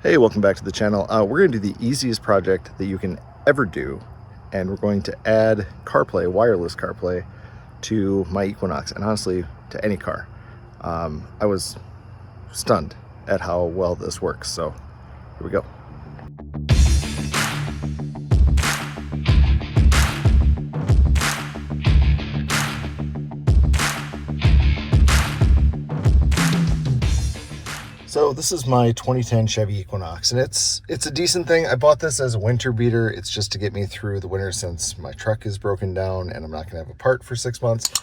Hey, welcome back to the channel. We're going to do the easiest project that you can ever do, and we're going to add CarPlay, wireless CarPlay, to my Equinox, and honestly, to any car. I was stunned at how well this works, so here we go. So this is my 2010 Chevy Equinox, and it's a decent thing. I bought this as a winter beater. It's just to get me through the winter since my truck is broken down and I'm not gonna have a part for 6 months.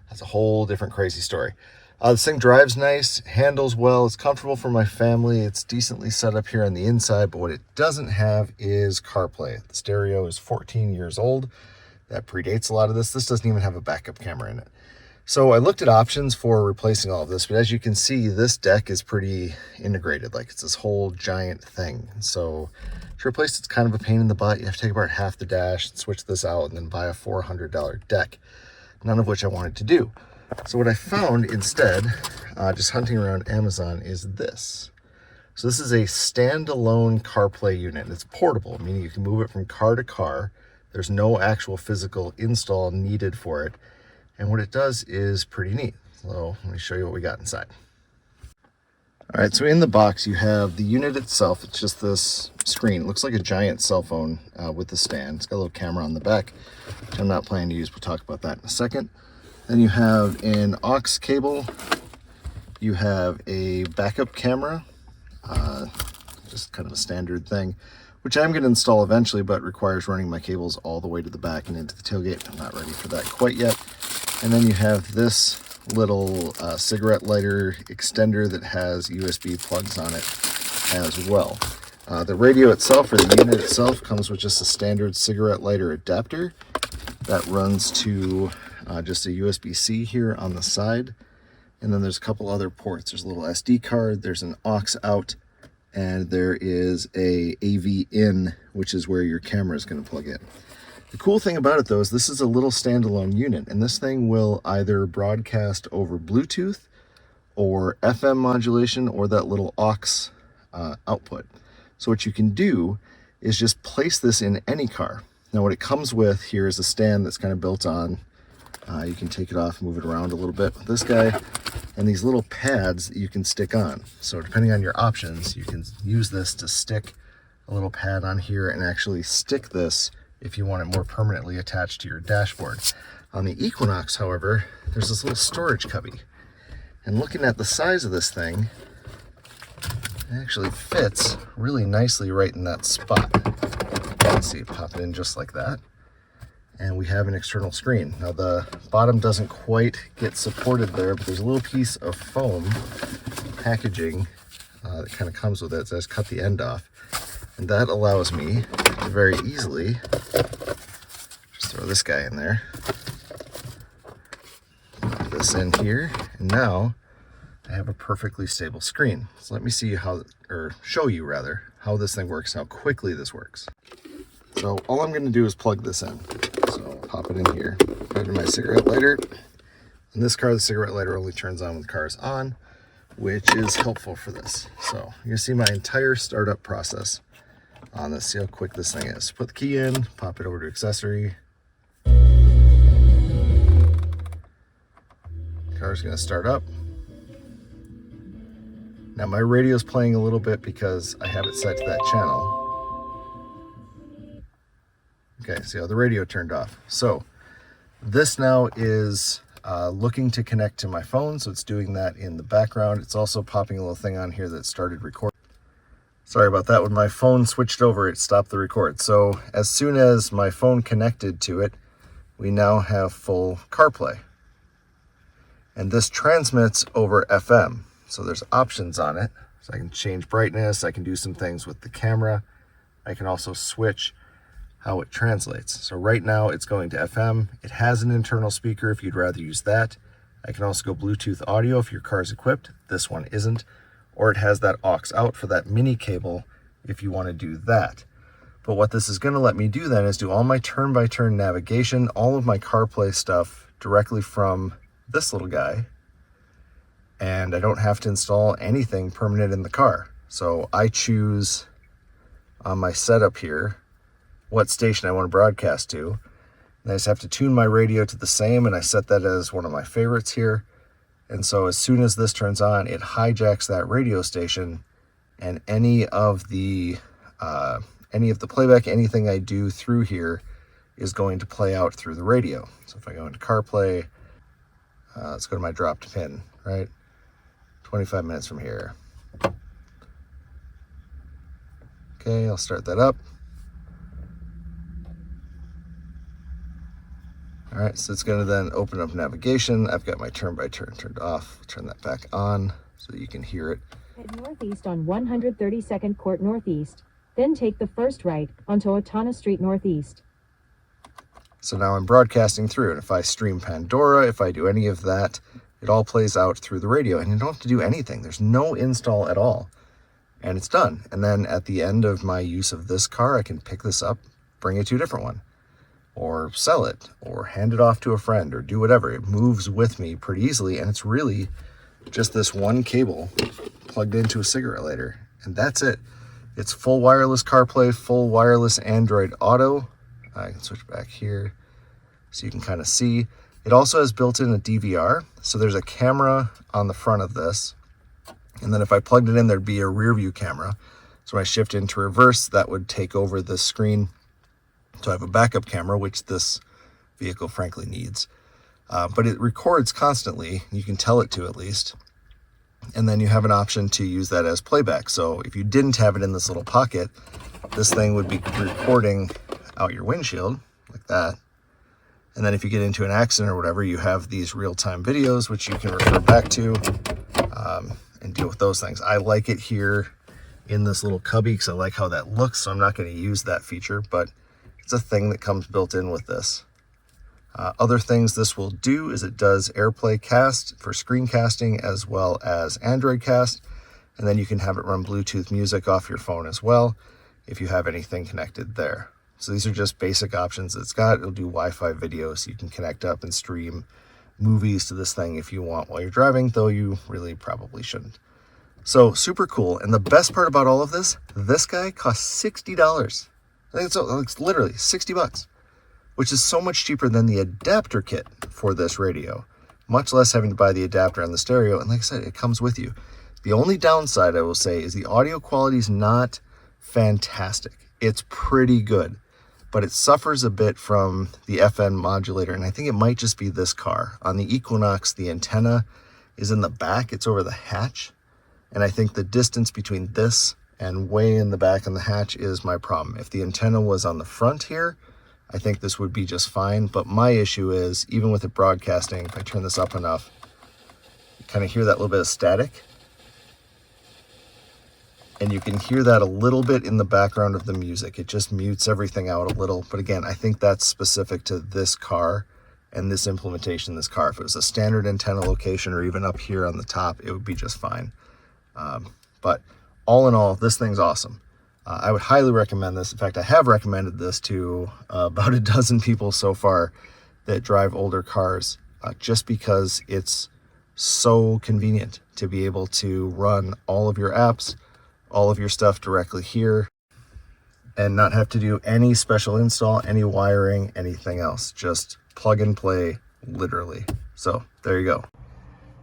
That's a whole different crazy story. This thing drives nice, handles well, it's comfortable for my family. It's decently set up here on the inside, but what it doesn't have is CarPlay. The stereo is 14 years old. That predates a lot of this. This doesn't even have a backup camera in it. So I looked at options for replacing all of this, but as you can see, this deck is pretty integrated. Like, it's this whole giant thing. So to replace it's kind of a pain in the butt. You have to take apart half the dash, switch this out, and then buy a $400 deck, none of which I wanted to do. So what I found instead, just hunting around Amazon, is this. So this is a standalone CarPlay unit. It's portable, meaning you can move it from car to car. There's no actual physical install needed for it. And what it does is pretty neat. So let me show you what we got inside. All right, so in the box you have the unit itself. It's just this screen. It looks like a giant cell phone with the stand. It's got a little camera on the back, which I'm not planning to use. We'll talk about that in a second. Then you have an aux cable. You have a backup camera, just kind of a standard thing, which I'm going to install eventually, but requires running my cables all the way to the back and into the tailgate. I'm not ready for that quite yet. And then you have this little cigarette lighter extender that has USB plugs on it as well. The radio itself, or the unit itself, comes with just a standard cigarette lighter adapter that runs to just a USB-C here on the side. And then there's a couple other ports. There's a little SD card, there's an aux out, and there is a AV in, which is where your camera is going to plug in. The cool thing about it, though, is this is a little standalone unit, and this thing will either broadcast over Bluetooth or FM modulation or that little aux output. So what you can do is just place this in any car. Now what it comes with here is a stand that's kind of built on. You can take it off, move it around a little bit with this guy, and these little pads that you can stick on. So depending on your options, you can use this to stick a little pad on here and actually stick this if you want it more permanently attached to your dashboard. On the Equinox, however, there's this little storage cubby. And looking at the size of this thing, it actually fits really nicely right in that spot. Let's see, pop it in just like that. And we have an external screen. Now the bottom doesn't quite get supported there, but there's a little piece of foam packaging that kind of comes with it. So I just cut the end off. And that allows me to very easily just throw this guy in there, put this in here, and now I have a perfectly stable screen. So let me see how, or show you rather, how this thing works, how quickly this works. So all I'm going to do is plug this in. So I'll pop it in here, put it in my cigarette lighter. In this car, the cigarette lighter only turns on when the car is on, which is helpful for this. So you're gonna see my entire startup process on this. See how quick this thing is. Put the key in, pop it over to accessory. Car's gonna start up. Now my radio's playing a little bit because I have it set to that channel. Okay, see how the radio turned off. So this now is looking to connect to my phone, so it's doing that in the background. It's also popping a little thing on here that started recording. Sorry about that. When my phone switched over, it stopped the record. So as soon as my phone connected to it, we now have full CarPlay. And this transmits over FM. So there's options on it. So I can change brightness. I can do some things with the camera. I can also switch how it translates. So right now it's going to FM. It has an internal speaker if you'd rather use that. I can also go Bluetooth audio if your car is equipped. This one isn't. Or it has that aux out for that mini cable if you want to do that. But what this is going to let me do then is do all my turn-by-turn navigation, all of my CarPlay stuff directly from this little guy. And I don't have to install anything permanent in the car. So I choose on my setup here what station I want to broadcast to. And I just have to tune my radio to the same, and I set that as one of my favorites here. And so as soon as this turns on, it hijacks that radio station, and any of the playback, anything I do through here is going to play out through the radio. So if I go into CarPlay, let's go to my dropped pin, right? 25 minutes from here. Okay, I'll start that up. All right, so it's going to then open up navigation. I've got my turn-by-turn turned off. Turn that back on so that you can hear it. Head northeast on 132nd Court Northeast, then take the first right onto Otana Street Northeast. So now I'm broadcasting through, and if I stream Pandora, if I do any of that, it all plays out through the radio, and you don't have to do anything. There's no install at all, and it's done. And then at the end of my use of this car, I can pick this up, bring it to a different one, or sell it, or hand it off to a friend, or do whatever. It moves with me pretty easily, and it's really just this one cable plugged into a cigarette lighter, and that's it. It's full wireless CarPlay, full wireless Android Auto. I can switch back here so you can kind of see. It also has built in a DVR, so there's a camera on the front of this, and then if I plugged it in, there'd be a rear view camera. So when I shift into reverse, that would take over the screen. So I have a backup camera, which this vehicle frankly needs. But it records constantly. You can tell it to, at least. And then you have an option to use that as playback. So if you didn't have it in this little pocket, this thing would be recording out your windshield like that. And then if you get into an accident or whatever, you have these real-time videos, which you can refer back to and deal with those things. I like it here in this little cubby because I like how that looks. So I'm not going to use that feature, but it's a thing that comes built in with this. Other things this will do is it does AirPlay cast for screencasting as well as Android cast, and then you can have it run Bluetooth music off your phone as well if you have anything connected there. So these are just basic options it's got. It'll do Wi-Fi video, so you can connect up and stream movies to this thing if you want while you're driving, though you really probably shouldn't. So super cool. And the best part about all of this guy costs $60. I think it's literally $60, which is so much cheaper than the adapter kit for this radio, much less having to buy the adapter and the stereo. And like I said, it comes with you. The only downside I will say is the audio quality is not fantastic. It's pretty good, but it suffers a bit from the FN modulator. And I think it might just be this car. On the Equinox, the antenna is in the back. It's over the hatch. And I think the distance between this and way in the back on the hatch is my problem. If the antenna was on the front here, I think this would be just fine. But my issue is, even with it broadcasting, if I turn this up enough, you kind of hear that little bit of static. And you can hear that a little bit in the background of the music. It just mutes everything out a little. But again, I think that's specific to this car and this implementation, this car. If it was a standard antenna location or even up here on the top, it would be just fine. But all in all, this thing's awesome. I would highly recommend this. In fact, I have recommended this to about a dozen people so far that drive older cars, just because it's so convenient to be able to run all of your apps, all of your stuff directly here, and not have to do any special install, any wiring, anything else. Just plug and play, literally. So there you go.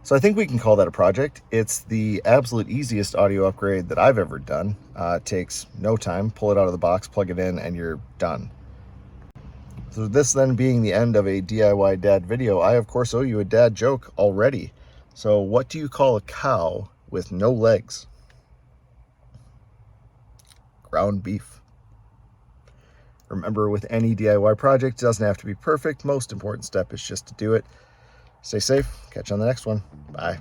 So I think we can call that a project. It's the absolute easiest audio upgrade that I've ever done. It takes no time. Pull it out of the box, plug it in, and you're done. So this then being the end of a DIY dad video, I of course owe you a dad joke already. So what do you call a cow with no legs? Ground beef. Remember, with any DIY project, it doesn't have to be perfect. Most important step is just to do it. Stay safe. Catch you on the next one. Bye.